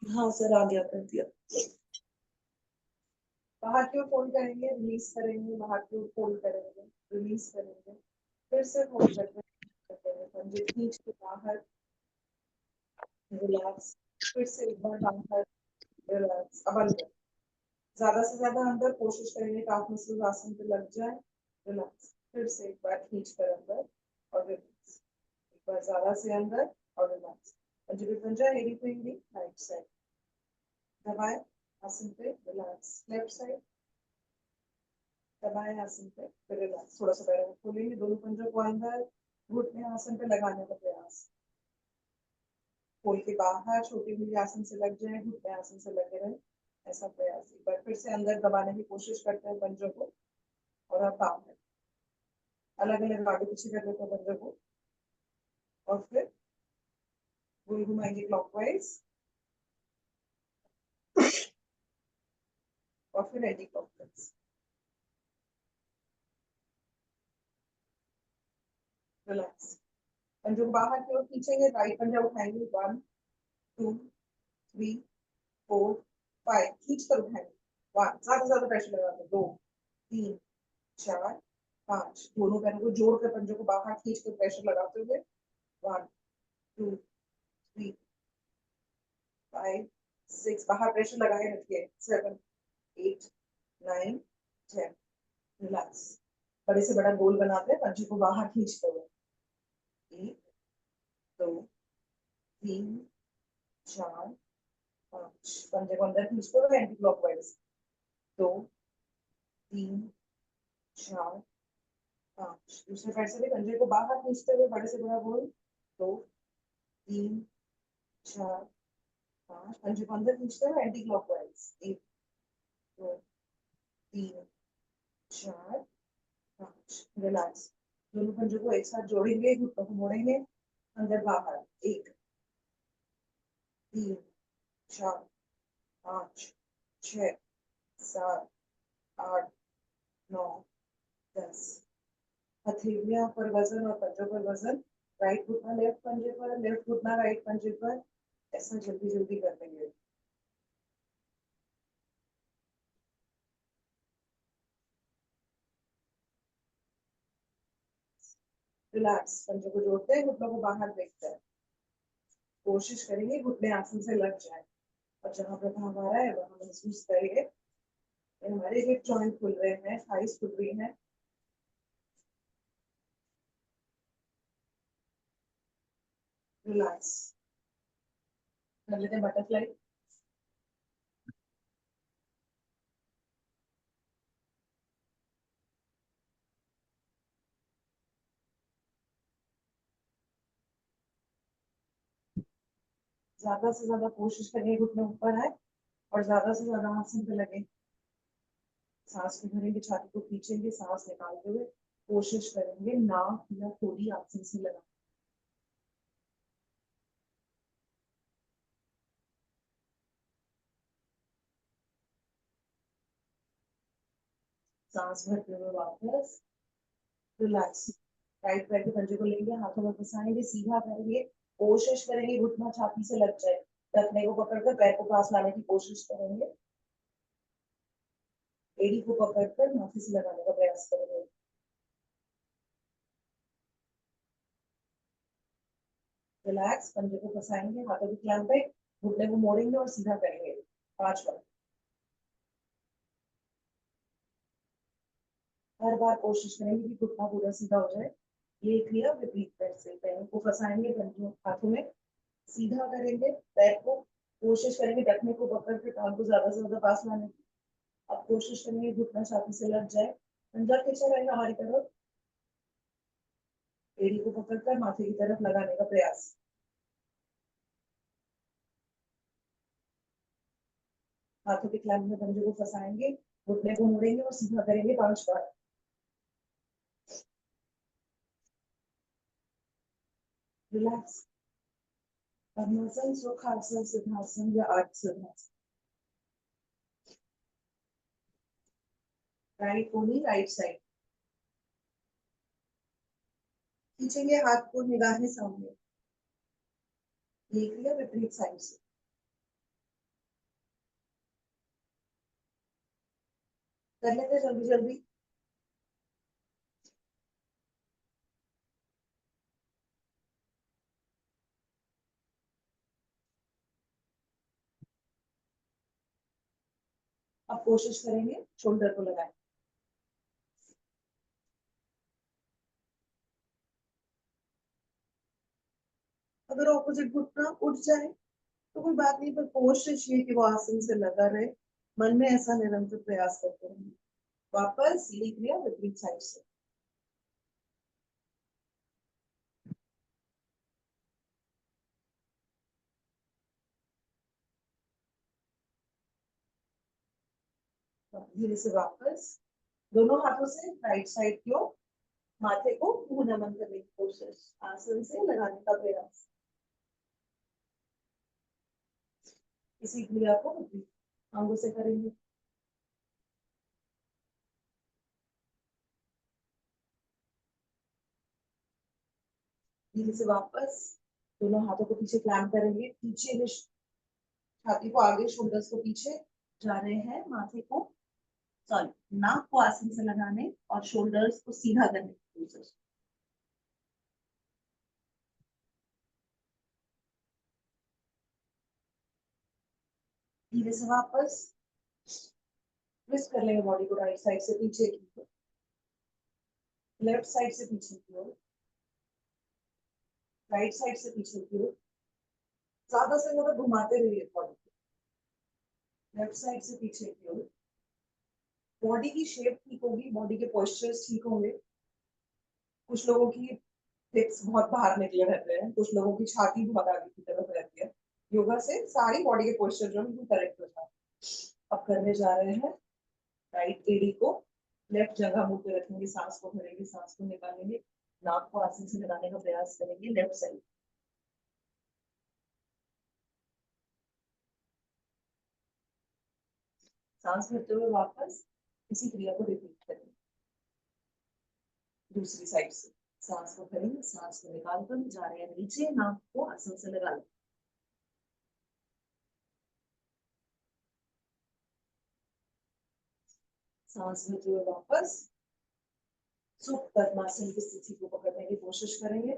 हाँ सर, आ गया, कर दिया। बाहर की ओर फोल्ड करेंगे, रिलीज करेंगे, बाहर की ओर फोल्ड करेंगे, रिलीज करेंगे, फिर से फोल्ड करते हैं, पंजे खींच के बाहर, रिलैक्स, फिर से एक बार बाहर, रिलैक्स। अब अंदर, ज्यादा से ज्यादा अंदर कोशिश करेंगे काफ मसल्स आसन पे लग जाए, रिलैक्स, फिर से एक बार खींच कर अंदर और रिलैक्स, एक बार ज्यादा से अंदर और रिलैक्स। पंजे पे पंजा, एड़ी पे एड़ी, राइट साइड दबाए, आसन पे रिलैक्स, लेफ्ट साइड दबाए आसन पे, फिर रिलैक्स, थोड़ा सा पैर खोलेंगे, दोनों पंजों को अंदर, घुटने आसन पे लगाने का प्रयास, खोल के बाहर, छोटी उंगली आसन से लग जाए, घुटने आसन से लगे रहे, ऐसा प्रयास। एक बार फिर से अंदर दबाने की कोशिश करते हैं पंजों को, और अब बाहर, अलग अलग आगे पीछे कर लेते हैं पंजों को, और फिर गोल घुमाएंगे क्लॉकवाइज, और फिर एंटी क्लॉकवाइज, रिलैक्स। पंजों को बाहर की ओर खींचेंगे, राइट पंजा उठाएंगे, 1 2 3 4 5, खींच कर उठाएंगे, 1, ज्यादा से ज्यादा प्रेशर लगाते, 2 3 4 5, दोनों पैरों को जोड़कर पंजों को बाहर खींच कर प्रेशर लगाते हुए, 1 2 3 5 6, बाहर प्रेशर लगाए रखिए, 7 8 9 10, रिलैक्स। बड़े से बड़ा गोल बनाते हैं, पंजे को बाहर खींचते हुए, 1 2 3 4 5, पंजे को अंदर खींचते हुए एंटी क्लॉकवाइज, 2 3 4 5, दूसरे पैर से भी पंजे को बाहर खींचते हुए बड़े से बड़ा गोल, 2 3 4 5, पंजे को अंदर खींचते हुए एंटी क्लॉकवाइज, 1 2 3 4 5, रिलैक्स। दोनों पंजों को एक साथ जोड़ेंगे, घुटनों को मोड़ेंगे, अंदर बाहर, 1 3 4 5 6 7 8 9 10, हथेलियां पर वजन और पंजों पर वजन, राइट घुटना लेफ्ट पंजे पर, लेफ्ट घुटना राइट पंजे पर, ऐसा जल्दी जल्दी कर देंगे। रिलैक्स, पंजों को जोड़ते हैं, घुटनों को बाहर देखते हैं, कोशिश करेंगे घुटने आसन से लग जाए, और जहां पर भाव आ रहा है वहां महसूस करिए हमारे हिप जॉइंट खुल रहे हैं, थाइस खुल रही है, रिलैक्स। कर लेते हैं बटरफ्लाई, ज्यादा से ज्यादा कोशिश करिए घुटने ऊपर आए और ज्यादा से ज्यादा आसन पे लगे, सांस को भरेंगे, छाती को खींचेंगे, सांस निकालते हुए कोशिश करेंगे नाक या थोड़ी आसन से लगा, सांस भरते हुए वापस, रिलैक्स। राइट पैर के पंजे को लेंगे, हाथों में फंसाएंगे, सीधा करेंगे, कोशिश करेंगे घुटना छाती से लग जाए, टखने को पकड़कर पैर को पास लाने की कोशिश करेंगे, एड़ी को पकड़कर माथे से लगाने का प्रयास करेंगे, रिलैक्स। पंजे को फंसाएंगे, हाथों की क्लैंप पे, घुटने को मोड़ेंगे और सीधा करेंगे, 5 बार। हर बार कोशिश करेंगे कि घुटना पूरा सीधा हो जाए, ये क्रिया विपरीत पैर से, पैरों को फंसाएंगे, पंजों हाथों में सीधा करेंगे, पैर को कोशिश करेंगे टखने को पकड़ के कान को ज्यादा से ज्यादा पास लाने की, अब कोशिश करेंगे घुटना छाती से लग जाए, पंजा खींचा रहेगा हमारी तरफ, एड़ी को पकड़कर माथे की तरफ लगाने का प्रयास, हाथों के क्लैंप में पंजे को फंसाएंगे, घुटने को मोड़ेंगे और सीधा करेंगे 5 बार, रिलैक्स। पद्मासन, सुखासन, सिद्धासन या अर्ध सिद्धासन, राइट कोनी राइट साइड, खींचेंगे हाथ को, निगाहें सामने, देख लिया विपरीत साइड से, कर लेते जल्दी जल्दी। अब कोशिश करेंगे शोल्डर को लगाए। अगर ऑपोजिट घुटना उठ जाए तो कोई बात नहीं, पर कोशिश ये कि वो आसन से लगा रहे। मन में ऐसा निरंतर प्रयास करते रहेंगे। वापस सीधी क्रिया विपरीत साइड से। धीरे से वापस दोनों हाथों से राइट साइड की ओर माथे को मुंह नमन करने की कोशिश, आसन से लगाने का प्रयास। इसी क्रिया को आंगों से करेंगे। धीरे से वापस दोनों हाथों को पीछे क्लैंप करेंगे, पीछे छाती को आगे, शोल्डर्स को पीछे जा रहे हैं, माथे को सॉरी नाक को आसन से लगाने और शोल्डर्स को सीधा करने की कोशिश। धीरे से वापस ट्विस्ट कर लेंगे बॉडी को राइट साइड से पीछे की ओर, लेफ्ट साइड से पीछे की ओर, राइट साइड से पीछे की ओर। ज्यादा से ज्यादा घुमाते रहिए बॉडी को लेफ्ट साइड से पीछे की ओर। बॉडी की शेप ठीक होगी, बॉडी के पोस्चर्स ठीक होंगे। कुछ लोगों की हिप्स बहुत बाहर निकले रहते हैं, कुछ लोगों की छाती बहुत आगे की तरफ रहती है। योगा से सारी बॉडी के पोस्चर जो है वो करेक्ट हो जाए। अब करने जा रहे हैं राइट एडी को लेफ्ट जगह मुंह पे रखेंगे, सांस को भरेंगे, सांस को निकालेंगे, नाक को आसन से लगाने का प्रयास करेंगे लेफ्ट साइड। सांस भरते हुए वापस इसी क्रिया को रिपीट करेंगे दूसरी साइड से। सांस को भरेंगे, सांस को निकालकर जा रहे हैं नीचे, नाक को आसन से लगा लें। सांस भरते हुए वापस सुख पद्मासन की स्थिति को पकड़ने की कोशिश करेंगे।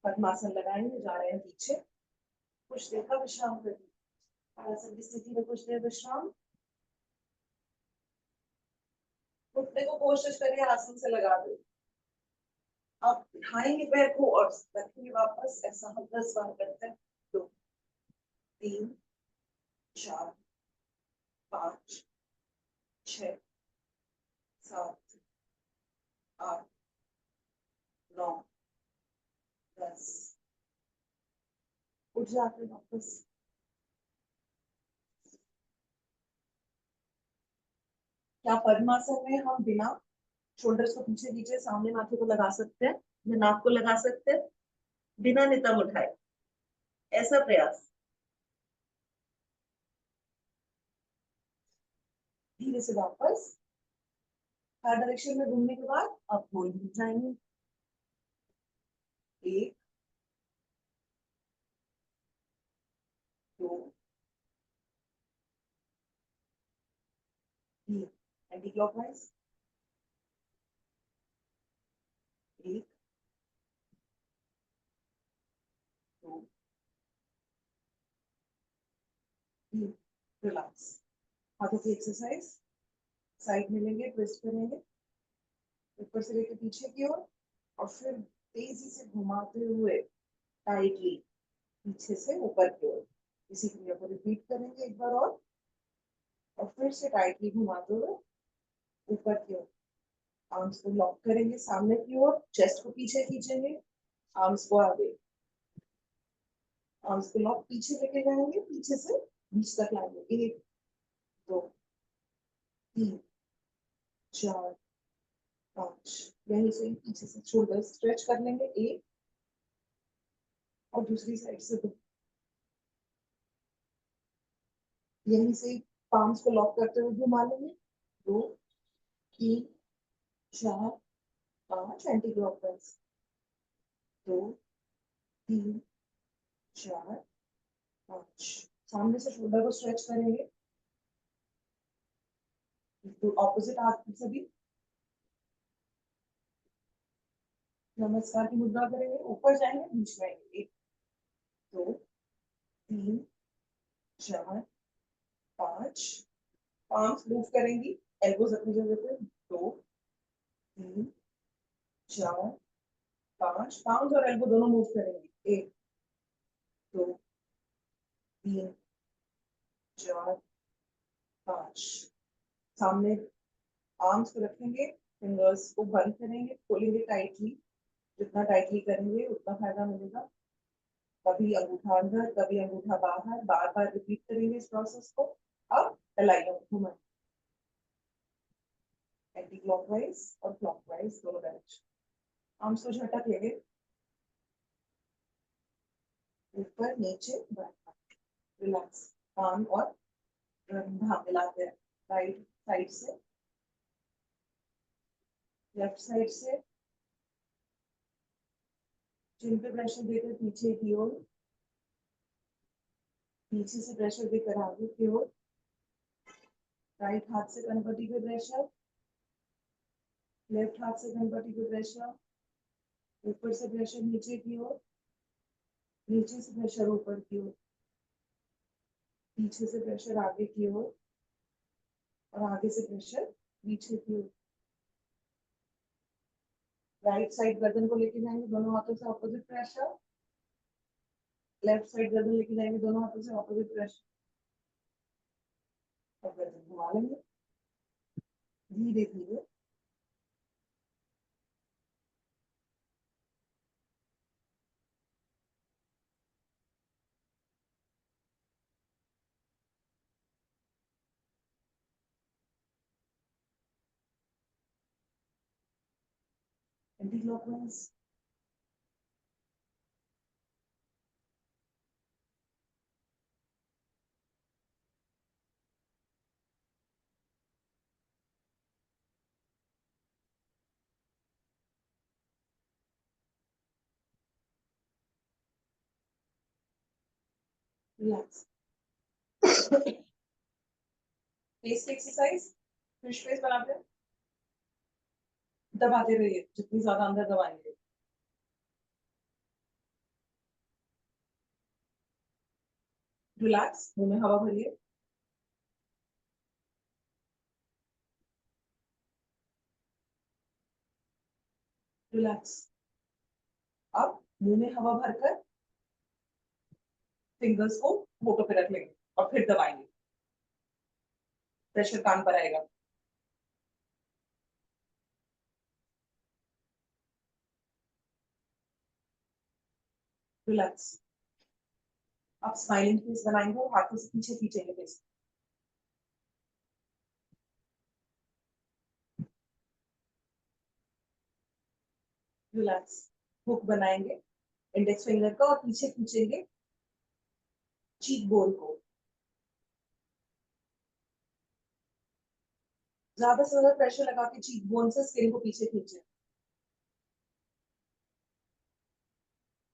पद्मासन लगाएंगे, जा रहे हैं पीछे, कुछ देर का विश्राम करेंगे। आसन की स्थिति में कुछ देर विश्राम। घुटने को कोशिश करिए आसन से लगा दे। आप उठाएंगे पैर को और रखेंगे वापस, ऐसा हम 10 बार करते हैं। 2 3 4 5 6 7 8 9 10। उठ जाते वापस। क्या पद्मासन में हम बिना शोल्डर्स को पीछे खींचे सामने माथे को लगा सकते हैं या नाक को लगा सकते हैं बिना नितंब उठाए? ऐसा प्रयास। धीरे से वापस हर डायरेक्शन में घूमने के बाद अब गोल घूम जाएंगे। 1 2 3 एंटी क्लॉकवाइज। 1 2 3। रिलैक्स। हाथों की एक्सरसाइज। साइड में लेंगे, ट्विस्ट करेंगे ऊपर से लेकर पीछे की ओर और फिर तेजी से घुमाते हुए टाइटली पीछे से ऊपर की ओर। इसी क्रिया को रिपीट करेंगे एक बार और फिर से टाइटली घुमाते हुए ऊपर की ओर। आर्म्स को लॉक करेंगे सामने की ओर, चेस्ट को पीछे खींचेंगे, आर्म्स को आगे, आर्म्स को लॉक पीछे लेके जाएंगे, पीछे से बीच तक लाएंगे। 1 2 3 4 5। यहीं से पीछे से शोल्डर स्ट्रेच कर लेंगे, 1 और दूसरी साइड से 2। यहीं से पाम्स को लॉक करते हुए घुमा लेंगे, 2 3 4 5 एंटी क्लॉकवाइज। 2 3 4 5। सामने से शोल्डर को स्ट्रेच करेंगे, तो ऑपोजिट हाथ से भी नमस्कार की मुद्रा करेंगे, ऊपर जाएंगे, बीच में आएंगे, 1 2 3 4 5, पांच मूव करेंगी, एल्बोज अपनी जगह पे, 2 3 4 5, पांच और एल्बो दोनों मूव करेंगे, 1 2 3 4 5, सामने आर्म्स को रखेंगे, फिंगर्स को बंद करेंगे, खोलेंगे टाइटली, जितना टाइटली करेंगे उतना फायदा मिलेगा। कभी अंगूठा अंदर, कभी अंगूठा बाहर, बार बार रिपीट करेंगे इस प्रोसेस को। अब एलाइनर घुमाएं, एंटी क्लॉकवाइज और क्लॉकवाइज दोनों डायरेक्शन। आर्म्स को झटक लेंगे, ऊपर नीचे बाएं, रिलैक्स, कान और हाँ मिलाते हैं, राइट साइड से लेफ्ट साइड से, चिन पे प्रेशर देकर पीछे की ओर, पीछे से प्रेशर देकर आगे की ओर, राइट हाथ से कनपट्टी पे प्रेशर, लेफ्ट हाथ से कनपट्टी पे प्रेशर, ऊपर से प्रेशर नीचे की ओर, नीचे से प्रेशर ऊपर की ओर, पीछे से प्रेशर आगे की ओर और आगे से प्रेशर पीछे की ओर। राइट साइड गर्दन को लेके जाएंगे दोनों हाथों से ऑपोजिट प्रेशर, लेफ्ट साइड गर्दन लेके जाएंगे दोनों हाथों से ऑपोजिट प्रेशर और गर्दन घुमा लेंगे धीरे धीरे। Anti clockwise, relax. फेस की एक्सरसाइज, फिश फेस बनाते हैं, दबाते रहिए, जितनी ज्यादा अंदर दबाएंगे। रिलैक्स, मुंह में हवा भरिए, रिलैक्स। अब मुंह में हवा भरकर फिंगर्स को होठों पे रख लेंगे और फिर दबाएंगे, प्रेशर कान पर आएगा। रिलैक्स। आप स्माइलिंग फेस बनाएंगे और हाथों से पीछे खींचेंगे फेस, रिलैक्स। हुक बनाएंगे इंडेक्स फिंगर का और पीछे खींचेंगे चीक बोन को, ज्यादा से ज्यादा प्रेशर लगा के चीक बोन से स्किन को पीछे खींचे,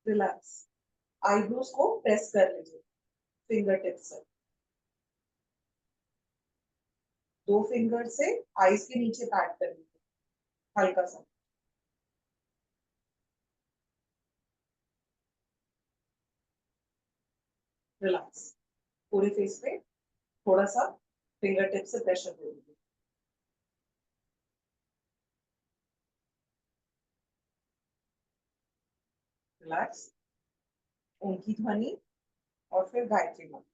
रिलैक्स। आईब्रोज को प्रेस कर लीजिए फिंगर टिप से, 2 फिंगर से आईज के नीचे पैट कर लीजिए हल्का सा, रिलैक्स। पूरे फेस पे थोड़ा सा फिंगर टिप से प्रेशर दे दीजिए, रिलैक्स। उनकी ध्वनि और फिर गायत्री मंत्र।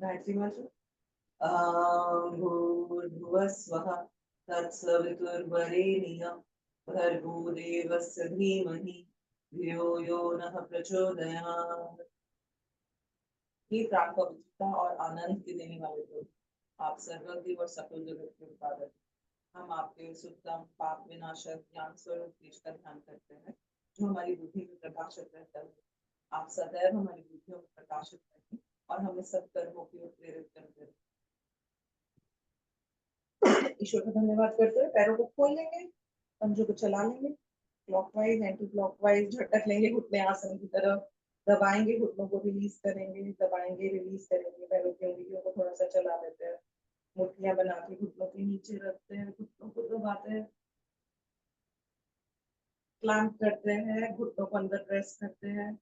गायत्री मंत्र। भूर्भुवः स्वः तत्सवितुर्वरेण्यं भर्गो देवस्य धीमहि धियो यो नः प्रचोदयात्। ये प्राण पवित्रता और आनंद के देने वाले प्रभु, आप सर्वज्ञ और सकल जगत के उत्पादक, हम आपके सुतम पाप विनाशक ज्ञान स्वरूप देश का ध्यान करते हैं, जो हमारी बुद्धि में प्रकाशित रहता है। आप सदैव हमारी बुद्धियों में प्रकाशित रहें और हमें सब कर्मों की ओर प्रेरित करते रहें। ईश्वर का धन्यवाद करते हुए पैरों को खोल लेंगे, पंजों को चला लेंगे, क्लॉकवाइज एंटी क्लॉकवाइज झटक लेंगे घुटने आसन की तरफ, दबाएंगे घुटनों को, रिलीज करेंगे, दबाएंगे रिलीज करेंगे, पैरों की उंगलियों को थोड़ा सा चला देते हैं, मुट्ठियां बना के घुटनों के नीचे रखते हैं, घुटनों को दबाते हैं, क्लैंप करते हैं, घुटनों को अंदर प्रेस करते हैं,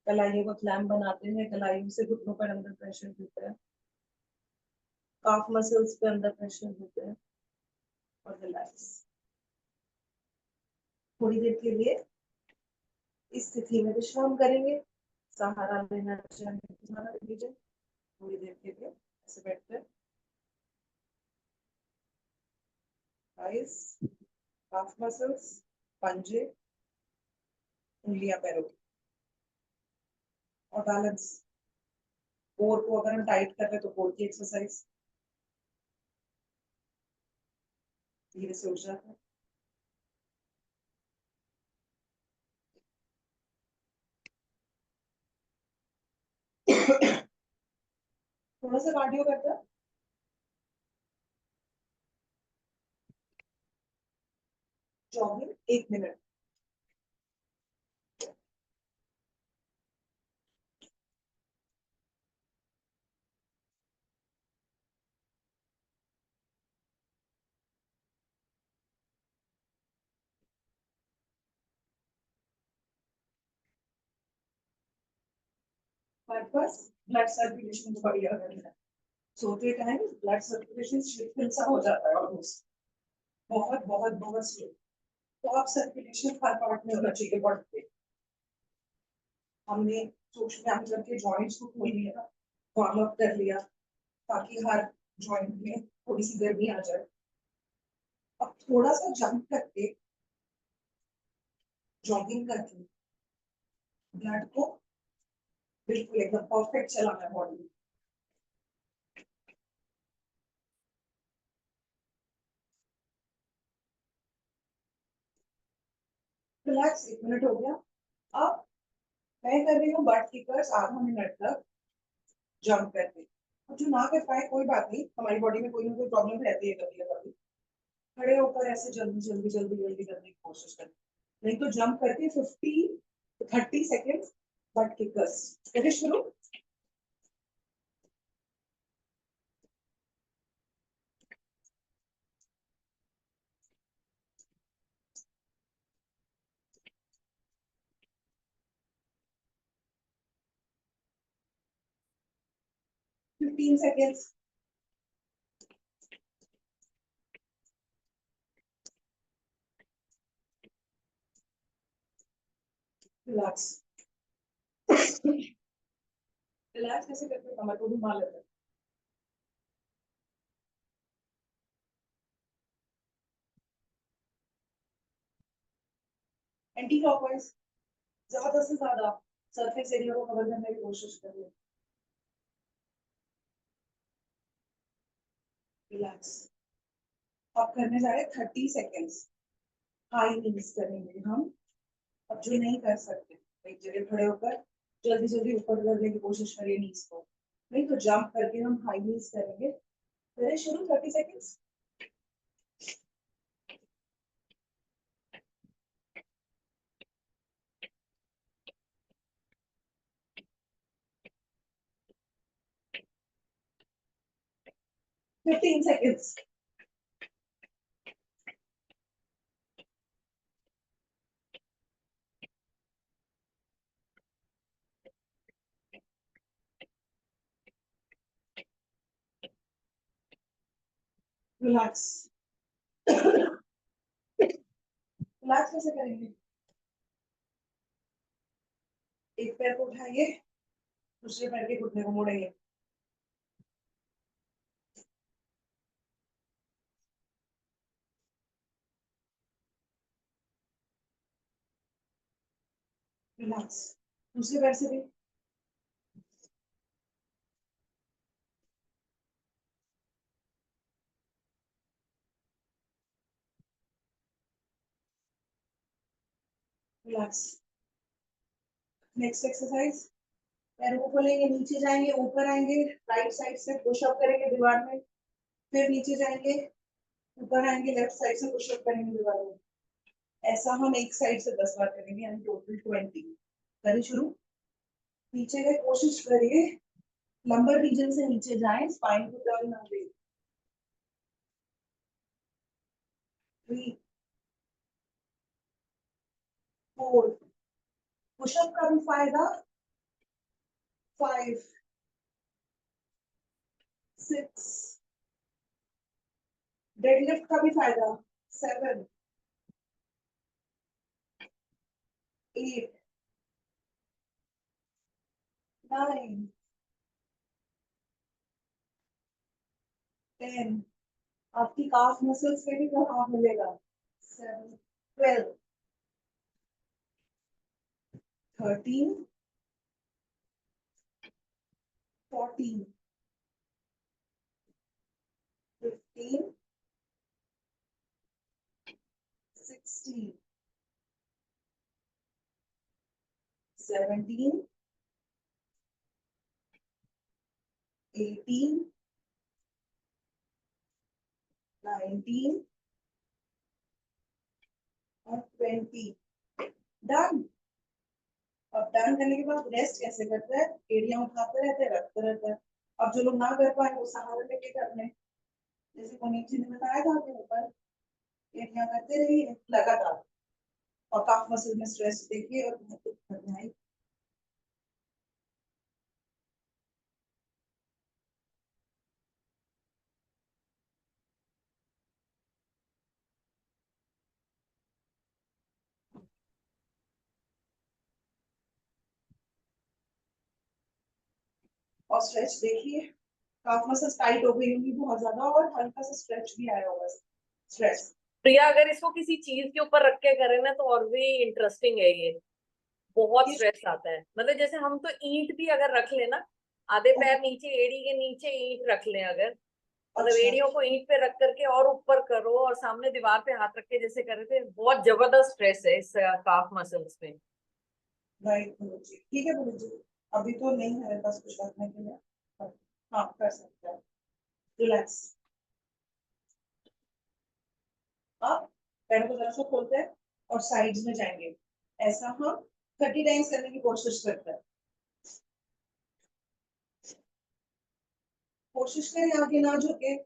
कलाइयों को क्लैंप बनाते हैं, कलाइयों से घुटनों पर अंदर प्रेशर देते हैं, काफ मसल्स पे अंदर प्रेशर देते हैं और रिलैक्स। थोड़ी देर के लिए इस स्थिति में विश्राम करेंगे। सहारा लेना चाहिए तो सहारा ले लीजिए। थोड़ी देर के लिए ऐसे बैठते हैं, आइस, काफ मसल्स, पंजे, उंगलियां पैरों की, और बैलेंस। कोर को अगर हम टाइट कर रहे हैं तो कोर की एक्सरसाइज धीरे से उठ जाता है। थोड़ा सा कार्डियो करते हैं, जॉगिंग 1 मिनट। 5 ब्लड सर्कुलेशन को बढ़िया करना है। सोते टाइम ब्लड सर्कुलेशन शिथिल सा हो जाता है ऑलमोस्ट, बहुत बहुत बहुत स्लो। तो आप सर्कुलेशन हर पार्ट में होना चाहिए बॉडी पे। हमने सूक्ष्म व्यायाम करके जॉइंट्स को खोल लिया, वार्म अप कर लिया, ताकि हर जॉइंट में थोड़ी सी गर्मी आ जाए। अब थोड़ा सा जंप करके, जॉगिंग करके ब्लड को बिल्कुल एकदम परफेक्ट चलाना है बॉडी में। रिलैक्स, 1 मिनट हो गया। अब मैं कर रही हूँ बट किकर्स आधा मिनट तक जंप करके। अब जो ना कर पाए कोई बात नहीं, हमारी बॉडी में कोई ना कोई प्रॉब्लम रहती है कभी ना कभी। खड़े होकर ऐसे जल्दी जल्दी जल्दी जल्दी करने की कोशिश करें, नहीं तो जंप करके 30 सेकेंड बट किकर्स करें शुरू। 15 सेकेंड, रिलैक्स। रिलैक्स कैसे करते हैं, कमर को घुमा लेते हैं। एंटी क्लॉकवाइज ज्यादा से ज्यादा सरफेस एरिया को कवर करने की कोशिश करिए। रिलैक्स। अब करने जा रहे हैं 30 सेकेंड्स हाई नीज करेंगे हम। अब जो नहीं कर सकते, एक जगह खड़े होकर जल्दी जल्दी ऊपर करने की कोशिश करिए नीज को, नहीं तो जंप करके हम हाई नीज करेंगे। करें शुरू, 30 सेकेंड्स। 15 सेकेंड्स। रिलैक्स। रिलैक्स कैसे करेंगे, एक पैर को उठाइए, दूसरे पैर के घुटने को मोड़ेंगे। रिलैक्स। दूसरे पैर से भी। रिलैक्स। Next exercise. पैरों को खोलेंगे, नीचे जाएंगे, ऊपर आएंगे, राइट साइड से पुशअप करेंगे दीवार में, फिर नीचे जाएंगे, ऊपर आएंगे, लेफ्ट साइड से पुशअप करेंगे दीवार में। ऐसा हम एक साइड से 10 बार करेंगे, यानी टोटल 20। करें शुरू। नीचे गए, कोशिश करिए लंबर रीजन से नीचे जाएं, स्पाइन को टर्न ना दे। 3 4 पुशअप का भी फायदा। 5 6 डेडलिफ्ट का भी फायदा। 7 8 9 10 आपकी काफ मसल्स पे भी प्रभाव मिलेगा। 7 12 13 14 15 16 17 18 19 और 20। डन। अब टर्न करने के बाद रेस्ट कैसे करते हैं, एड़ियां उठाते रहते हैं, रखते रहते हैं। अब जो लोग ना कर पाए वो सहारा लेके कर लें, जैसे पुनीत जी ने बताया था कि ऊपर एड़ियां करते रहिए लगातार, और काफ मसल में स्ट्रेस देखिए और बहुत दिक्कत आई। और स्ट्रेच देखिए, काफ मसल टाइट हो गई होंगी बहुत ज्यादा, और हल्का सा स्ट्रेच भी आया होगा। स्ट्रेच। प्रिया, अगर इसको किसी चीज के ऊपर रख के करें ना तो और भी इंटरेस्टिंग है ये। बहुत स्ट्रेस आता है, मतलब जैसे हम तो ईंट भी अगर रख लेना, आधे पैर नीचे, एड़ी के नीचे ईंट रख लें अगर, मतलब अच्छा। एड़ियों को ईंट पे रख करके और ऊपर करो और सामने दीवार पे हाथ रख के जैसे करे थे, बहुत जबरदस्त स्ट्रेस है इस काफ मसल्स में। राइट पुनीत जी, ठीक है पुनीत जी, अभी तो नहीं है मेरे पास कुछ रखने के लिए, हाँ कर सकते हैं। रिलैक्स। अब पैरों को जरा सा खोलते हैं और साइड्स में जाएंगे। ऐसा हम 30 टाइम्स करने की कोशिश करते हैं। कोशिश करें आगे ना झुके।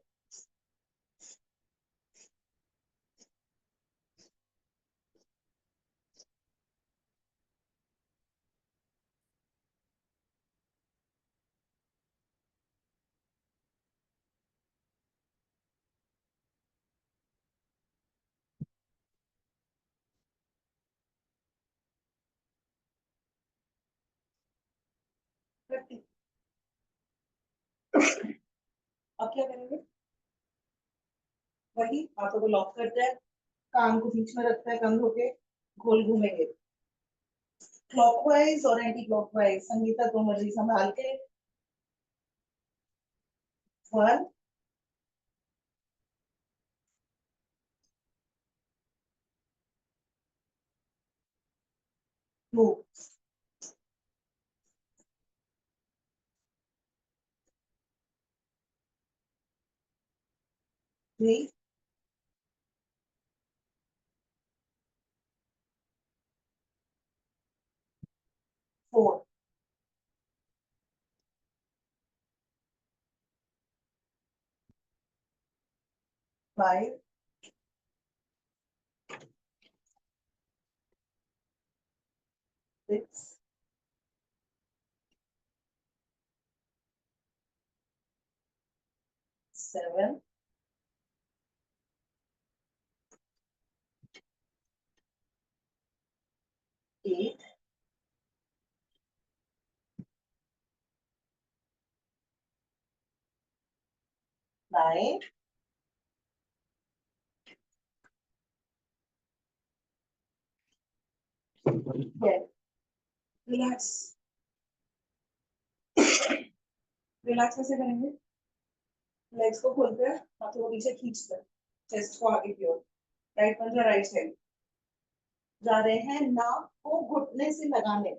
अब क्या करेंगे, वही हाथों को लॉक करते हैं, कान को बीच में रखते हैं, कंधों के गोल घूमेंगे, क्लॉकवाइज और एंटी क्लॉकवाइज। संगीता तो मर्जी संभाल के। 1 2 3 4 5 6 7 8 9, 10. रिलैक्स, रिलैक्स कैसे करेंगे? लेग्स को खोलते हैं, हाथों को पीछे खींचते हैं, चेस्ट को आगे की ओर, राइट पंजा राइट साइड जा रहे हैं, नाक को घुटने से लगाने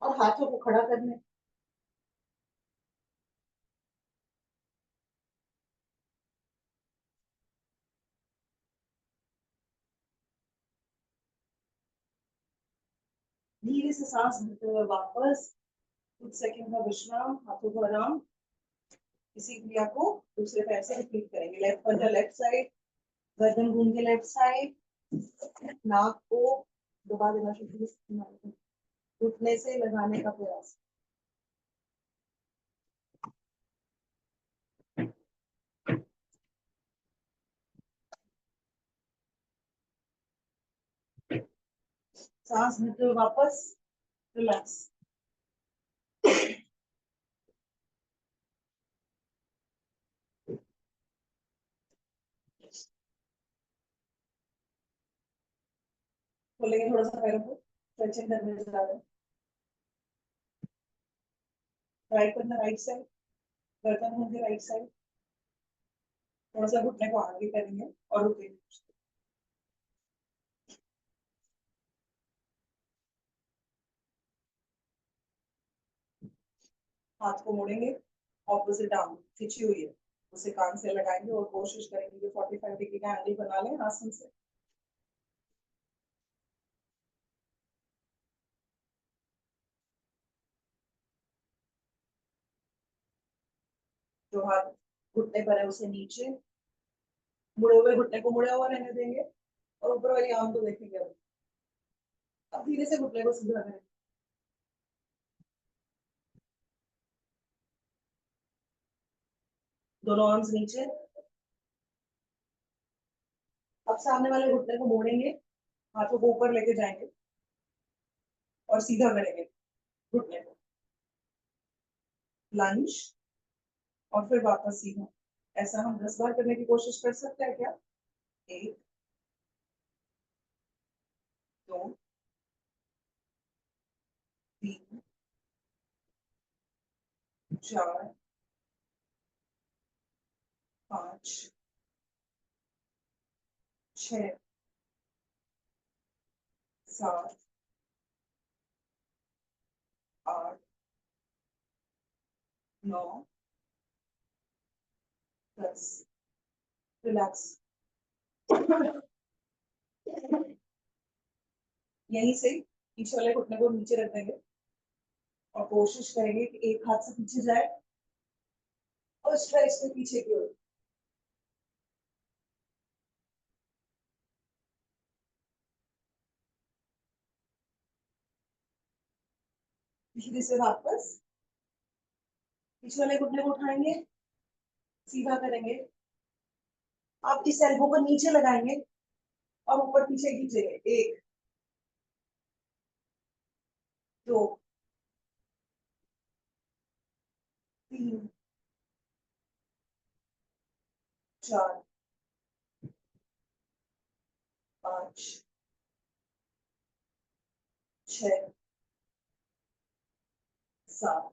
और हाथों को खड़ा करने। धीरे से सांस भरते हुए वापस कुछ सेकंड का विश्राम, हाथों को आराम। इसी क्रिया को दूसरे पैर से रिपीट करेंगे। लेफ्ट पंजा लेफ्ट साइड, गर्दन घूम के लेफ्ट साइड, नाक को दबा देना शुरू, घुटने से लगाने का प्रयास। सांस भरते हुए वापस रिलैक्स। खोलेंगे थोड़ा सा पैरों को, स्ट्रेचिंग करने जा रहे हैं। राइट करना राइट साइड, गर्दन घूम के राइट साइड, थोड़ा सा घुटने को आगे करेंगे और रुकेंगे। हाथ को मोड़ेंगे, ऑपोजिट आर्म खिंची हुई है उसे कान से लगाएंगे और कोशिश करेंगे कि 45 डिग्री का एंगल बना लें आसन से। जो हाथ घुटने पर है उसे नीचे, मुड़े हुए घुटने को मुड़ा हुआ रहने देंगे और ऊपर वाली आर्म को देखेंगे। अब धीरे से घुटने को सीधा करें। दोनों आर्म्स नीचे। अब सामने वाले घुटने को मोड़ेंगे, हाथों को ऊपर लेके जाएंगे और सीधा करेंगे घुटने को, लंज और फिर वापस सीधा। ऐसा हम 10 बार करने की कोशिश कर सकते हैं क्या? 1, 2, 3, 4, 5, 6, 7, 8, 9, 10। रिलैक्स। यहीं से पीछे वाले घुटने को नीचे रख देंगे और कोशिश करेंगे कि एक हाथ से पीछे जाए और स्ट्रेच से पीछे की ओर। धीरे से वापस पीछे वाले घुटने को उठाएंगे, सीधा करेंगे। आप इस एल्बो को नीचे लगाएंगे और ऊपर पीछे खींचेंगे। 1, 2, 3, 4, 5, 6, 7,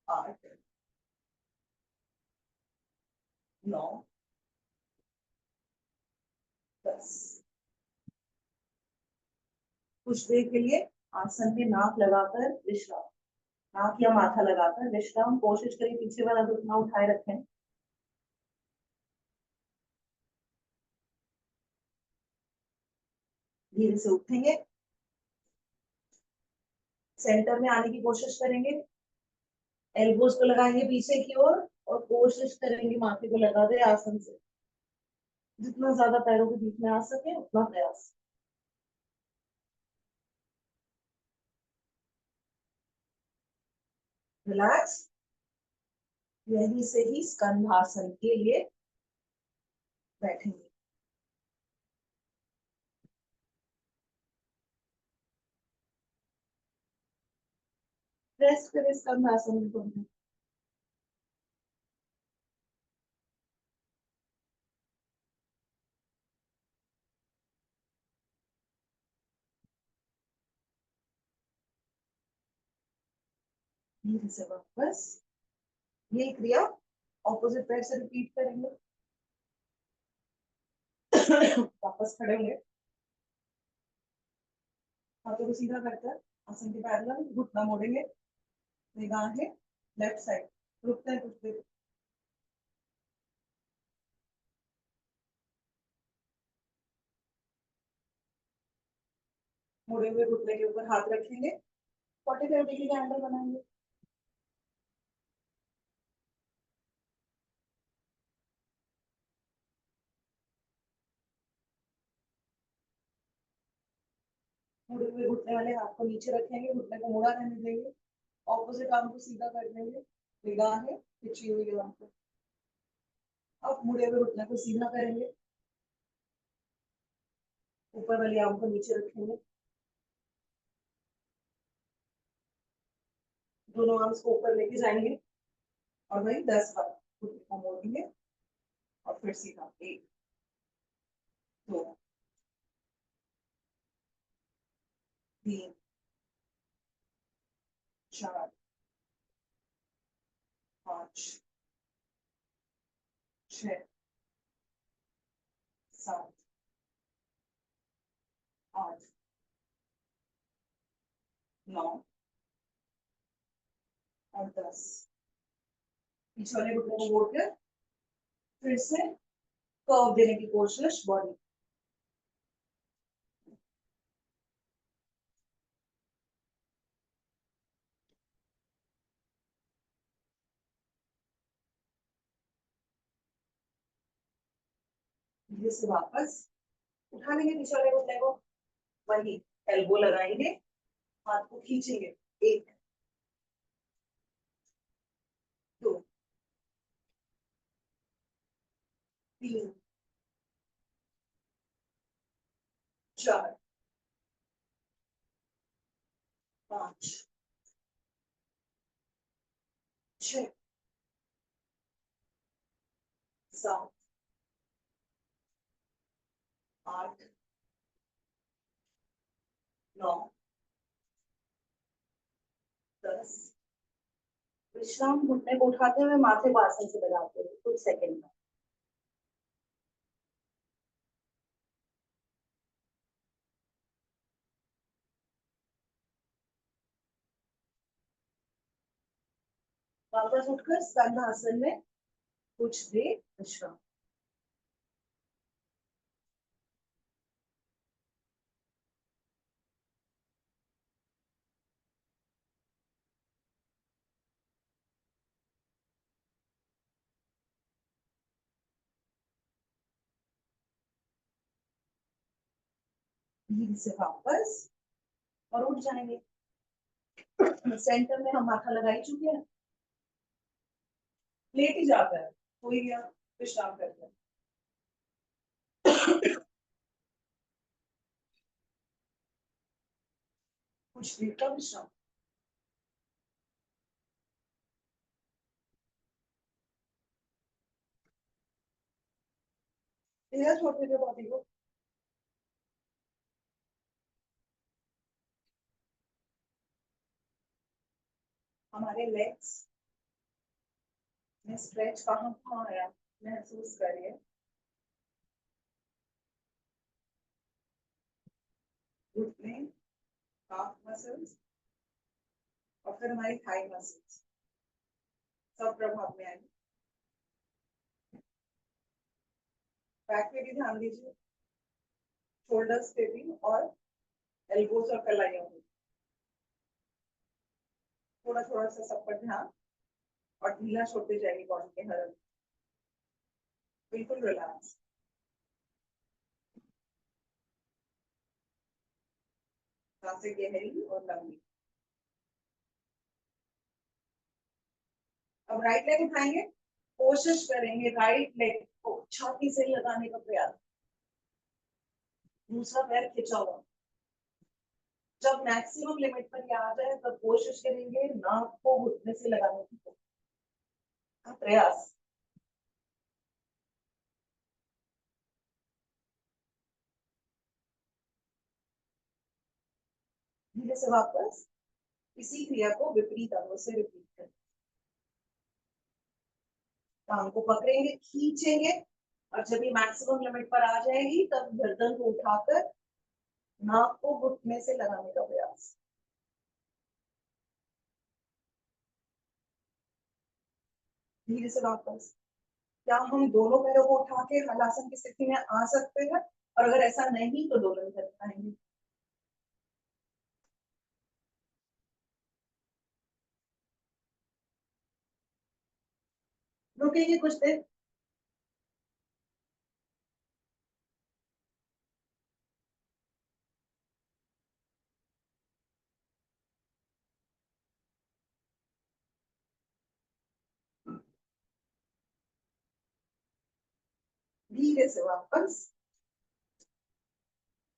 8, 9, 10। कुछ देर के लिए आसन में नाक लगाकर विश्राम, नाक या माथा लगाकर विश्राम। कोशिश करें पीछे वाला घुटना उठाए रखें। धीरे से उठेंगे, सेंटर में आने की कोशिश करेंगे, एल्बोज को लगाएंगे पीछे की ओर और कोशिश करेंगे माथे को लगा दे आसन से। जितना ज्यादा पैरों के बीच में आ सके उतना प्रयास। रिलैक्स। यहीं से ही स्कंधासन के लिए बैठेंगे। रेस्ट करें स्कंधासन में थोड़ी देर। धीरे से वापस। ये क्रिया ऑपोजिट पैर से रिपीट करेंगे। वापस खड़े होंगे, हाथों को सीधा करकर आसन के पैरेलल घुटना मोड़ेंगे, निगाहें लेफ्ट साइड, रुकते हैं कुछ देर। मुड़े हुए घुटने के ऊपर हाथ रखेंगे, 45 डिग्री का एंगल बनाएंगे। मुड़े हुए घुटने वाले हाथ को नीचे रखेंगे, घुटने को मुड़ा रहने देंगे, ऑपोजिट आर्म को सीधा कर देंगे, निगाहें खिंची हुई है वहां पर। अब मुड़े हुए घुटने को सीधा करेंगे, ऊपर वाली आर्म को नीचे रखेंगे, दोनों आर्म्स को ऊपर लेके जाएंगे और वही 10 बार घुटने को मोड़ेंगे और फिर सीधा 1 2 3 4 5 6 7 8 9 और 10। पीछे वाले घुटने को मोड़कर फिर से कर्व देने की कोशिश बॉडी। धीरे से वापस उठा लेंगे पीछे वाले घुटने को, वही एल्बो लगाएंगे, हाथ को खींचेंगे, 1 2 3 4 5 6 7 8 9 10। विश्राम घुटने को उठाते हुए माथे को आसन से लगाते हुए कुछ सेकंड में। वापस उठकर स्तंभ आसन में कुछ देर विश्राम। धीरे से वापस और उठ जाएंगे। सेंटर में हम माथा लगा ही चुके हैं, लेट ही जाता है, हो ही गया, विश्राम करते हैं। कुछ देर का विश्राम। तेरा छोटे थे बॉडी को। हमारे लेग्स में स्ट्रेच कहाँ कहाँ आया महसूस करिए। घुटने, काफ मसल्स और फिर हमारी थाई मसल्स सब प्रभाव में आएंगे। बैक पे भी ध्यान दीजिए, शोल्डर्स पे भी और एल्बोस और कलाइयों में थोड़ा थोड़ा सा सब पर ध्यान, और ढीला छोड़ते जाइए बॉडी के हर अंग। बिल्कुल रिलैक्स। सांसें गहरी और लंबी। अब राइट लेग उठाएंगे, कोशिश करेंगे राइट लेग को छाती से लगाने का प्रयास, दूसरा पैर खिंचा हुआ। जब मैक्सिमम लिमिट पर ये आ जाए तब कोशिश करेंगे नाक को घुटने से लगाने की प्रयास। धीरे से वापस इसी क्रिया को विपरीत अंगों से रिपीट करें। टांग को पकड़ेंगे, खींचेंगे, और जब ये मैक्सिमम लिमिट पर आ जाएगी तब गर्दन को उठाकर नाक को घुटने से लगाने का प्रयास। धीरे से वापस। क्या हम दोनों पैरों को उठा के हलासन की स्थिति में आ सकते हैं? और अगर ऐसा नहीं तो दोलन कर पाएंगे। रुकेंगे कुछ देर। धीरे से वापस।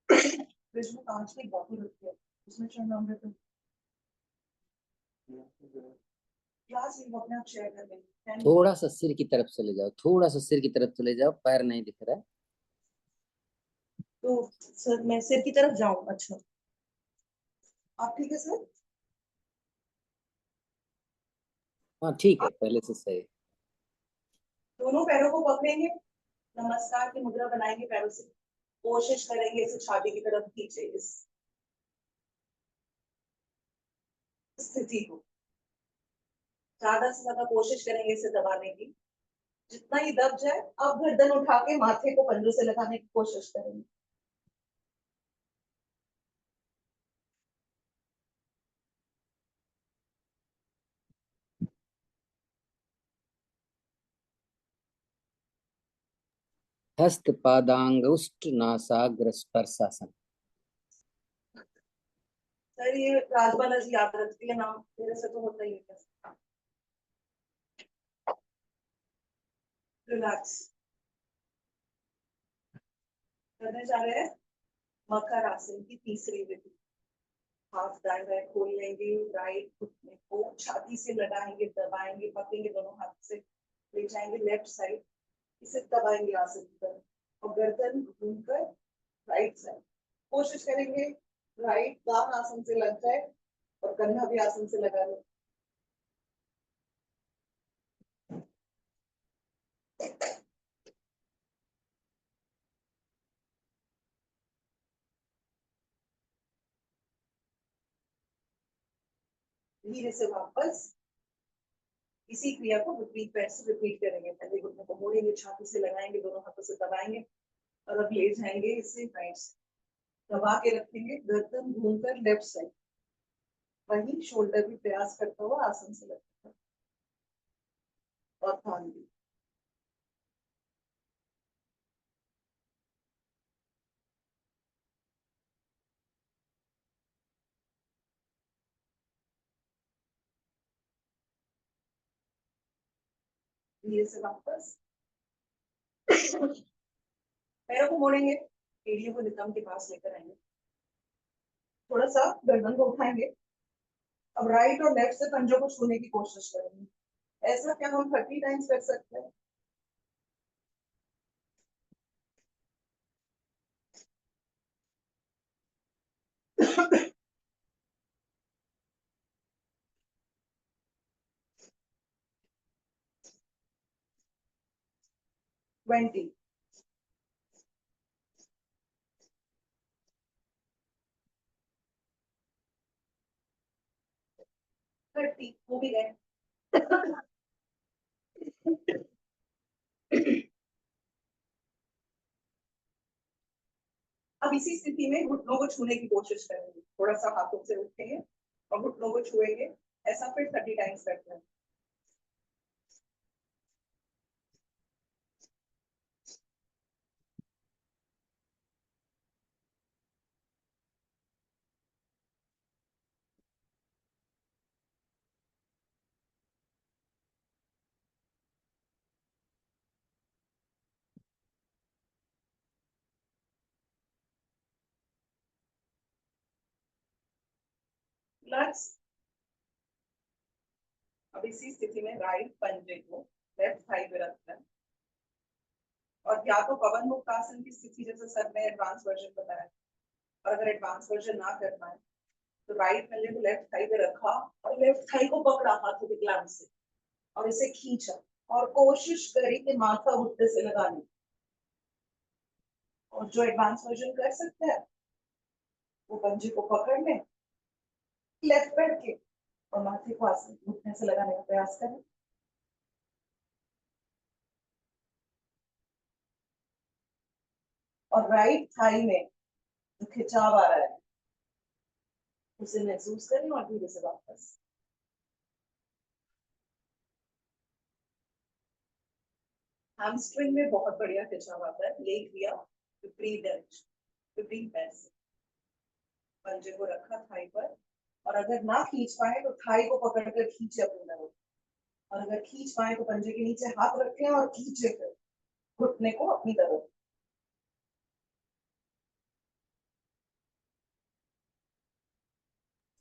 फ्रिज में कांच की बोतल रखी है, उसमें चरणामृत ग्लास वो अपने आप शेयर कर लेंगे। थोड़ा सा सिर की तरफ चले जाओ, थोड़ा सा सिर की तरफ चले जाओ, पैर नहीं दिख रहा है। तो सर मैं सिर की तरफ जाऊं? अच्छा, आप ठीक है सर? हाँ ठीक है, पहले से सही। दोनों पैरों को पकड़ेंगे, नमस्कार की मुद्रा बनाएंगे, पैरों से कोशिश करेंगे इसे छाती की तरफ खींचे, इस स्थिति को ज्यादा से ज्यादा कोशिश करेंगे इसे दबाने की। जितना ही दब जाए अब गर्दन उठा के माथे को पंजों से लगाने की कोशिश करेंगे। हस्त पादांगुष्ठ नासाग्र स्पर्शासन। सर ये राजबाला जी याद रखती है नाम, मेरे से तो होता ही है। रिलैक्स करने जा रहे हैं मकर आसन की तीसरी विधि। हाथ दाएं बाएं खोल लेंगे, राइट घुटने को छाती से लगाएंगे, दबाएंगे, पकड़ेंगे दोनों हाथ से, ले जाएंगे लेफ्ट साइड, इसे दबाएंगे आसन की तरफ और गर्दन घूमकर राइट साइड। कोशिश करेंगे राइट दांत आसन से लग जाए और कंधा भी आसन से लगा लो। धीरे से वापस इसी क्रिया को विपरीत पैर से रिपीट करेंगे। पहले घुटने को मोड़ेंगे, छाती से लगाएंगे, दोनों हाथों से दबाएंगे और अब ले जाएंगे इसे राइट साइड, दबा के रखेंगे, गर्दन घूमकर लेफ्ट साइड, वही शोल्डर भी प्रयास करता हुआ आसन से लगता है और कान भी। धीरे से वापस पैरों को मोड़ेंगे, एड़ियों को नितंब के पास लेकर आएंगे, थोड़ा सा गर्दन को उठाएंगे। अब राइट और लेफ्ट से पंजों को छूने की कोशिश करेंगे। ऐसा क्या हम 30 टाइम्स कर सकते हैं? ट्वेंटी, 30 वो भी गए। अब इसी स्थिति में घुटनों को छूने की कोशिश करेंगे, थोड़ा सा हाथों से उठेंगे और घुटनों को छुएंगे। ऐसा फिर 30 टाइम्स करते हैं। प्लस अब इसी स्थिति में राइट पंजे को लेफ्ट थाई पे रखना है और या तो पवन मुक्त आसन की स्थिति, जैसे सर ने एडवांस वर्जन बताया, और अगर एडवांस वर्जन ना कर पाए तो राइट पल्ले को लेफ्ट थाई पे रखा और लेफ्ट थाई को पकड़ा हाथों के क्लैंप से और इसे खींचा और कोशिश करी कि माथा घुटने से लगा ले। और जो एडवांस वर्जन कर सकता है वो पंजे को पकड़ ले लेफ्ट पैर के और माथे को आसन घुटने से लगाने का प्रयास करें। और राइट थाई में जो खिंचाव आ रहा है उसे महसूस करें और धीरे से वापस। हैमस्ट्रिंग में बहुत बढ़िया खिंचाव आता है। ये किया विपरीत डायरेक्शन, विपरीत पैर से पंजे को रखा थाई पर और अगर ना खींच पाए तो थाई को पकड़कर खींचे अपनी तरफ और अगर खींच पाए तो पंजे के नीचे हाथ रखें और खींचे फिर घुटने को अपनी तरफ।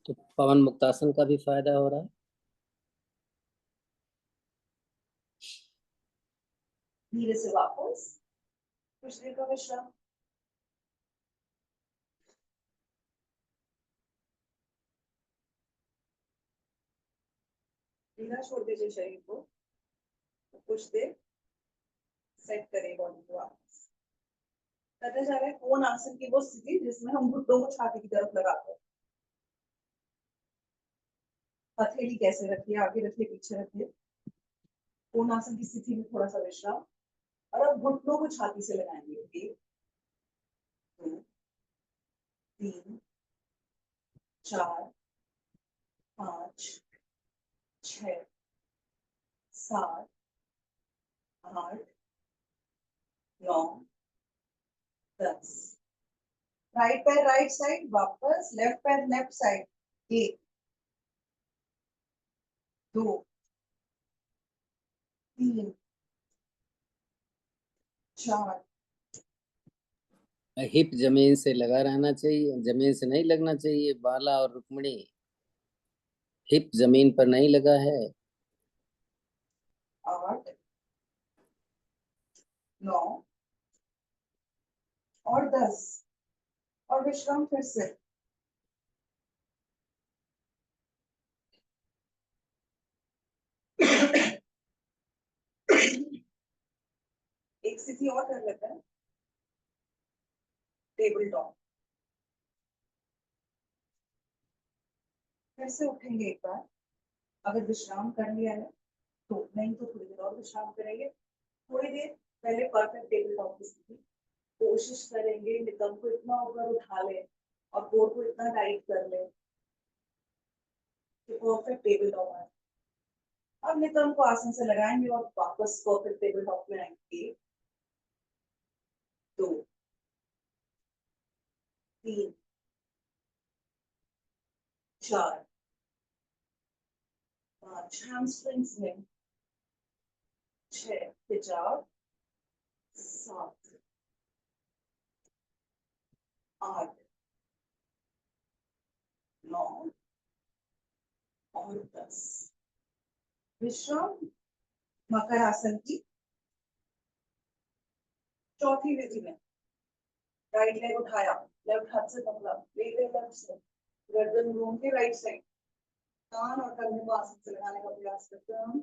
तो पवन मुक्तासन का भी फायदा हो रहा है। धीरे से वापस कुछ देर का विश्राम। ढीला छोड़ दीजिए शरीर को तो कुछ देर सेट करें बॉडी को वापस। करने जा रहे हैं कोण आसन की वो स्थिति जिसमें हम घुटनों को छाती की तरफ लगाते हैं। हथेली कैसे रखिए, आगे रखिए पीछे रखिए। कोण आसन की स्थिति में थोड़ा सा विश्राम और अब घुटनों को छाती से लगाएंगे। 1 2 3 4 5 6 7 8 9 10। राइट पैर राइट साइड वापस, लेफ्ट पैर लेफ्ट साइड। 1 2 3 4 हिप जमीन से लगा रहना चाहिए, जमीन से नहीं लगना चाहिए। बाला और रुक्मणी हिप जमीन पर नहीं लगा है। 8 9 और 10 और विश्राम फिर से। एक स्थिति और कर लेते हैं, टेबल टॉप। फिर से उठेंगे एक बार। अगर विश्राम कर लिया है तो, नहीं तो थोड़ी देर और विश्राम करेंगे। थोड़ी देर पहले परफेक्ट टेबल टॉप की स्थिति। कोशिश करेंगे नितंब को इतना ऊपर उठा ले और कोर को इतना टाइट कर ले कि परफेक्ट टेबल टॉप आए। अब नितंब को आसन से लगाएंगे और वापस परफेक्ट टेबल टॉप में आएंगे। 2 3 4 5 हैमस्ट्रिंग्स में 6 खिंचाव 7 8 9 और 10। विश्राम मकर आसन की चौथी विधि में राइट लेग उठाया, लेफ्ट हाथ से पकड़ा, ले गए लेफ्ट से, गर्दन घूम के राइट साइड, कान और कंधे को आसन से लगाने का प्रयास करते हैं हम।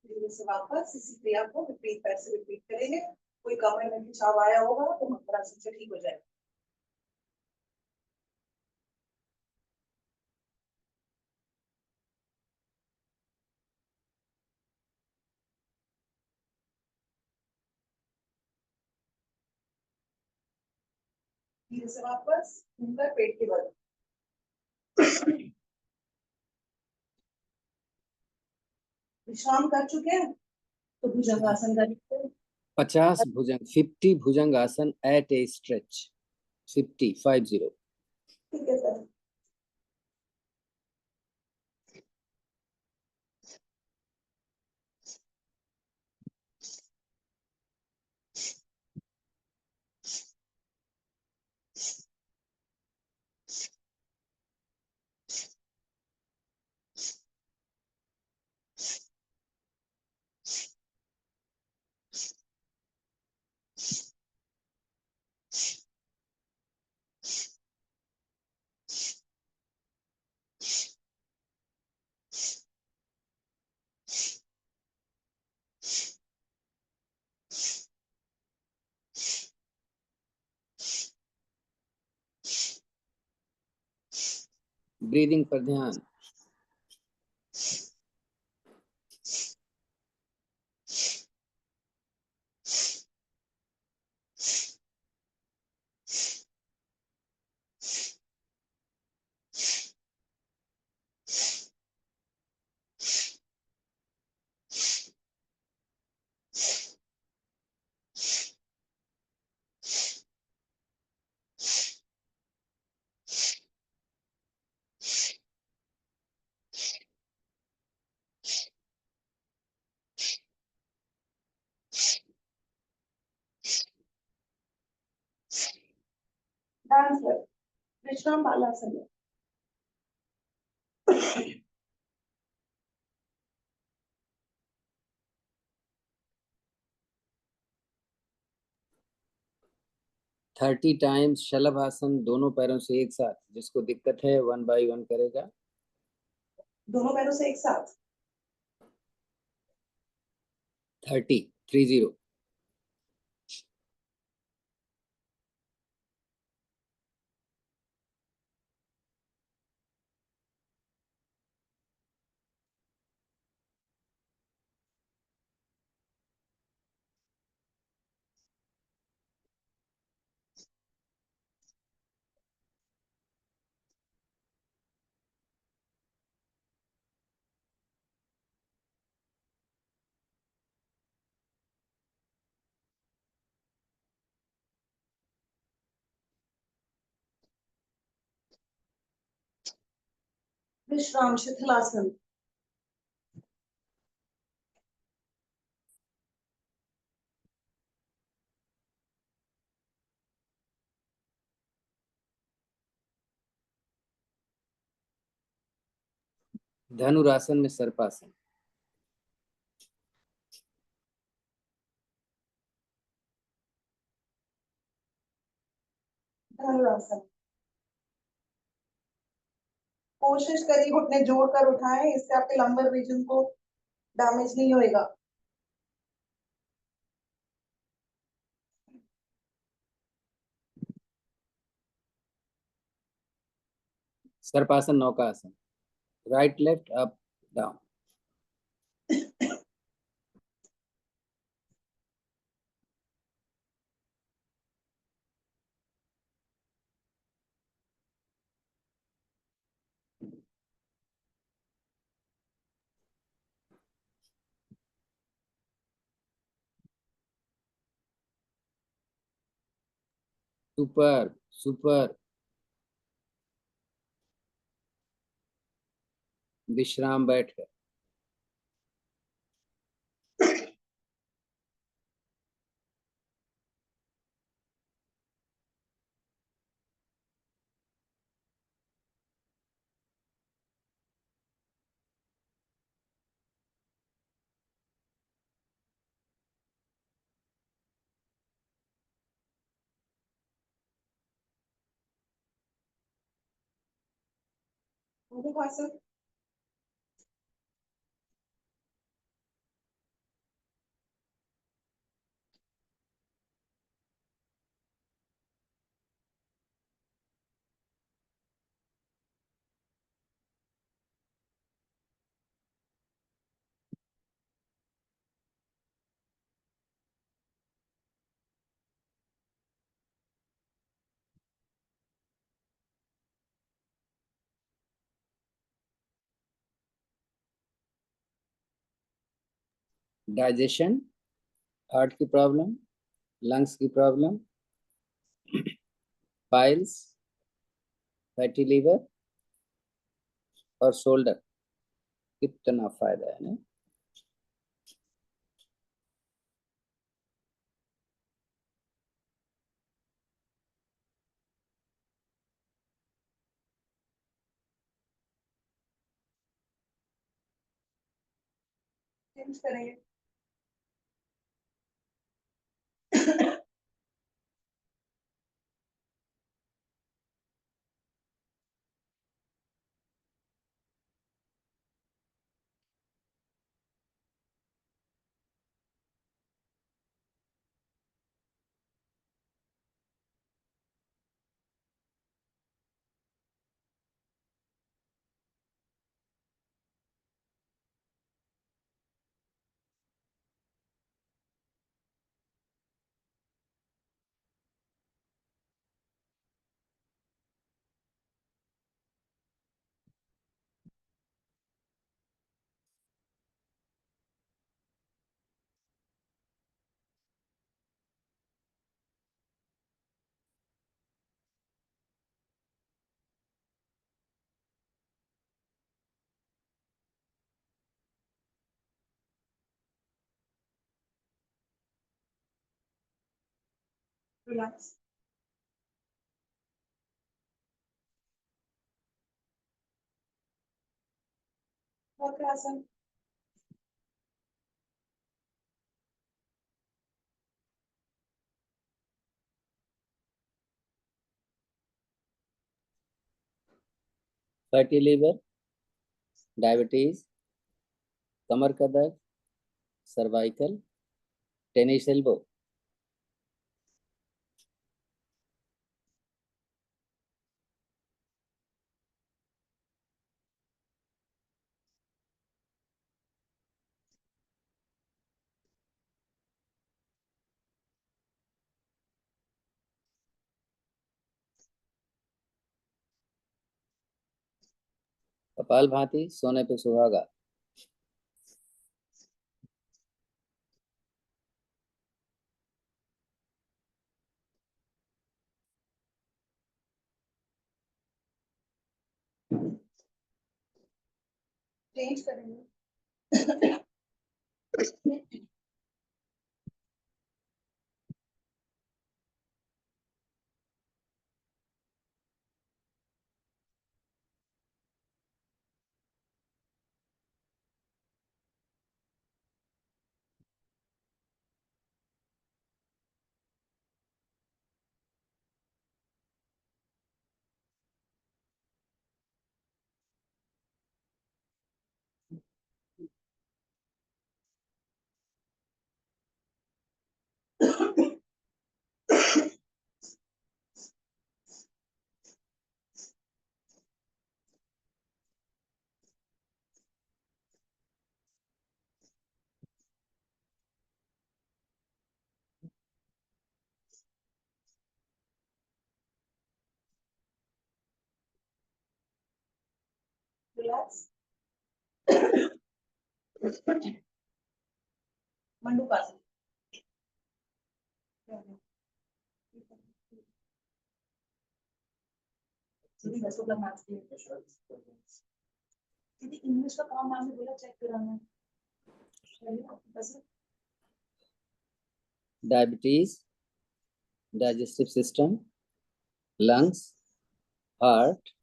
धीरे से वापस इसी क्रिया को विपरीत पैर से रिपीट करेंगे। कोई कमर में खिंचाव आया होगा तो मकर आसन से ठीक हो जाएगा। धीरे से वापस घूमकर पेट के बल। विश्राम कर चुके हैं तो भुजंगासन करेंगे। 50 भुजंग 50 भुजंग आसन एट ए स्ट्रेच। 50 ठीक है सर। ब्रीदिंग पर ध्यान। डांस कर, विश्राम बालासन में। 30 टाइम्स शलभासन दोनों पैरों से एक साथ। जिसको दिक्कत है 1 बाय 1 करेगा। दोनों पैरों से एक साथ। 30। विश्राम शिथिलासन। धनुरासन में सर्पासन। धनुरासन। कोशिश करिए घुटने जोड़कर उठाएं, इससे आपके लंबर रीजन को डैमेज नहीं होएगा। सर्पासन नौकासन। Right left up down. Super super. विश्राम बैठकर। मधुकासन। डाइजेशन, हार्ट की प्रॉब्लम, लंग्स की प्रॉब्लम, पाइल्स, फैटी लीवर और शोल्डर। कितना फायदा है ना। चेंज करेंगे। Relax. Vakrasana. Fatty liver, diabetes, कमर का दर्द, सर्वाइकल, टेनिस एल्बो। कपाल भाती, सोने पे सुहागा। Change करेंगे. Relax. Mandukasana. दीदी बस लोग मैथ्स की दीदी इंग्लिश का काम मैम ने बोला चेक कराना है बस. Diabetes, digestive system, lungs, heart,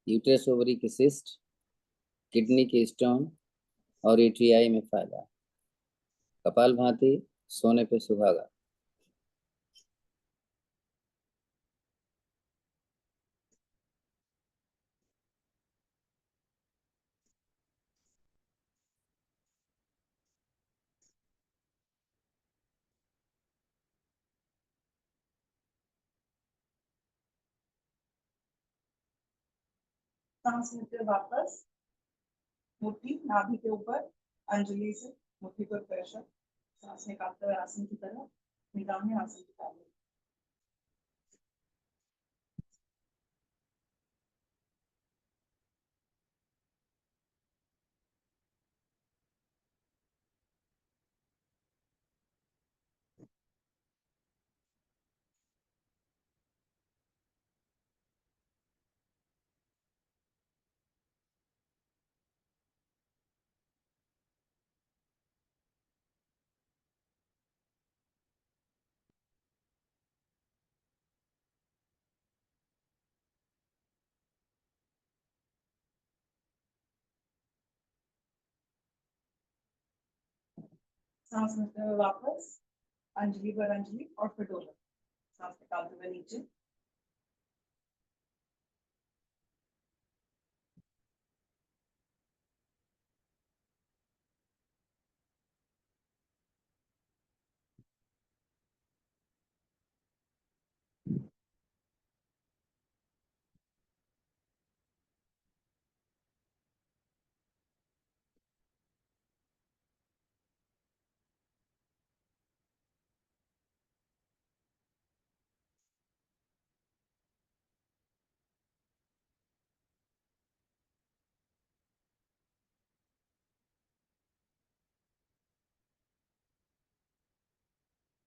uterus ovary के सिस्ट, किडनी के स्टोन और यूटीआई में फायदा। कपाल भाती, सोने पे सुहागा। सांस लेते हुए वापस मुट्ठी नाभि के ऊपर, अंजलि से मुट्ठी पर प्रेशर, सांस निकालते हुए आसन की तरफ, निगाहें आसन की तरफ. सांस लेते हुए वापस अंजलि पर अंजलि और फिर डोलर. सांस निकालते हुए नीचे.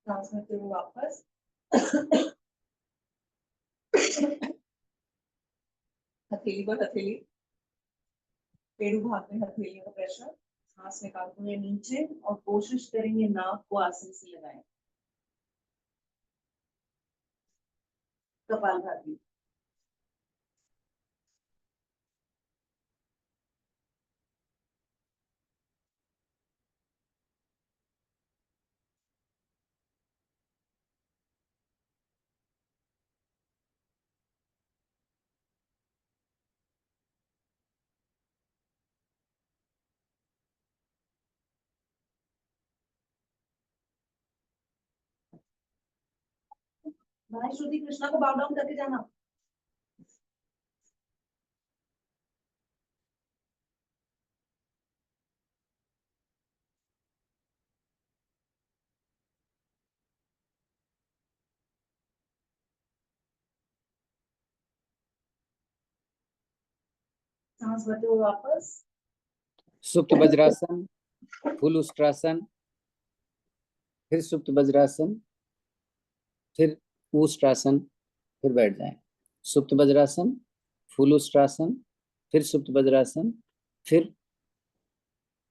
सांस लेते हुए वापस हथेली पर हथेली, पेड़ू भाग में हथेली का प्रेशर, सांस निकालते हुए नीचे और कोशिश करेंगे नाक को आसन से लगाएं। कपालभाति। भाई श्रुति कृष्णा को बाव डाउन करके जाना। सांस भरते हुए वापस। सुप्त वज्रासन, फुल उष्ट्रासन, फिर सुप्त वज्रासन, फिर उष्ट्रासन, फिर बैठ जाएं। सुप्त वज्रासन, फुल उष्ट्रासन, फिर सुप्त वज्रासन, फिर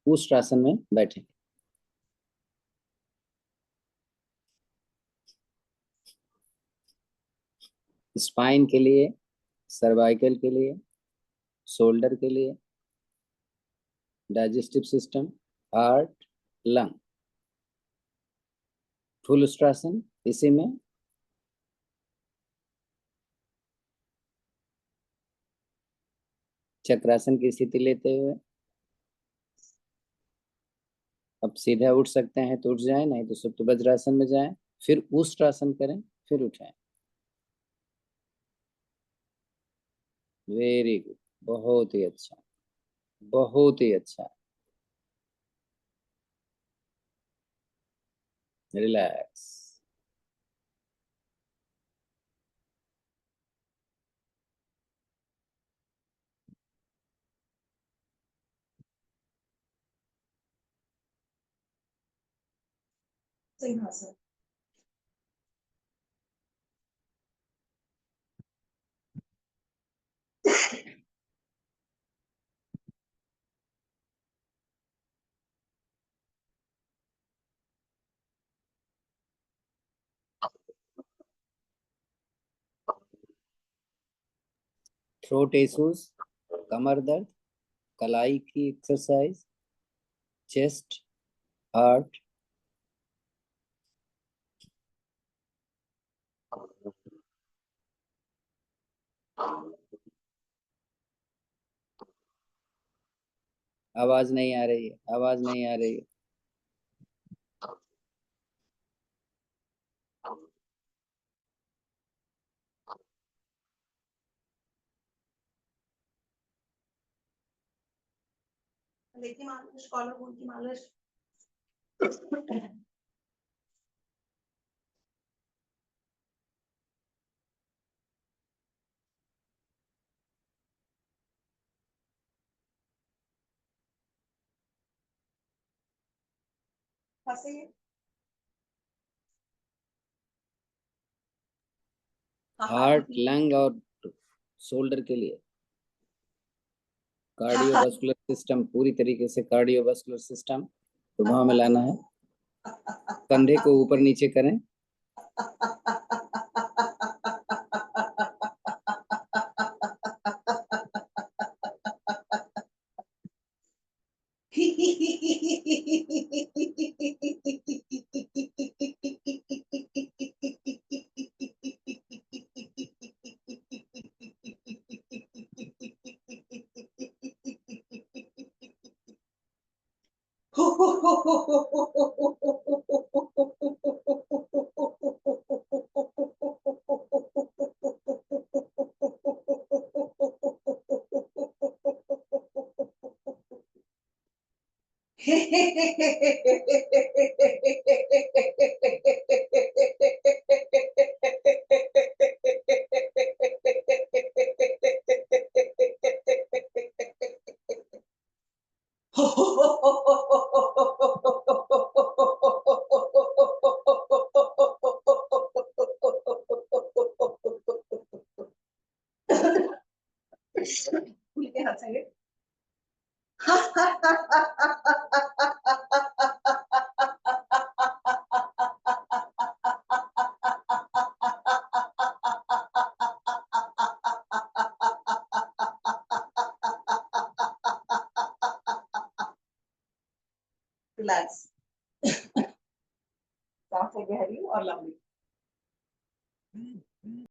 उष्ट्रासन में बैठें। स्पाइन के लिए, सर्वाइकल के लिए, शोल्डर के लिए, digestive system, heart, lung. Full उष्ट्रासन, इसी में चक्रासन की स्थिति लेते हुए अब सीधा उठ सकते हैं तो उठ जाएं, नहीं तो सुप्त वज्रासन में जाएं, फिर उष्ट्रासन करें, फिर उठाएं। वेरी गुड, बहुत ही अच्छा, बहुत ही अच्छा। रिलैक्स। सिंहासन। थ्रोट इश्यूज, कमर दर्द, कलाई की एक्सरसाइज, चेस्ट, हार्ट, आवाज नहीं आ रही है, आवाज नहीं आ रही है। लेकिन मालिश, कॉलर बोन की मालिश। फंसे हार्ट, लंग और शोल्डर के लिए कार्डियोवास्कुलर सिस्टम, पूरी तरीके से कार्डियोवास्कुलर सिस्टम प्रभाव में लाना है। कंधे को ऊपर नीचे करें। खुल के हाथ से रिलैक्स। सांसें गहरी और लंबी।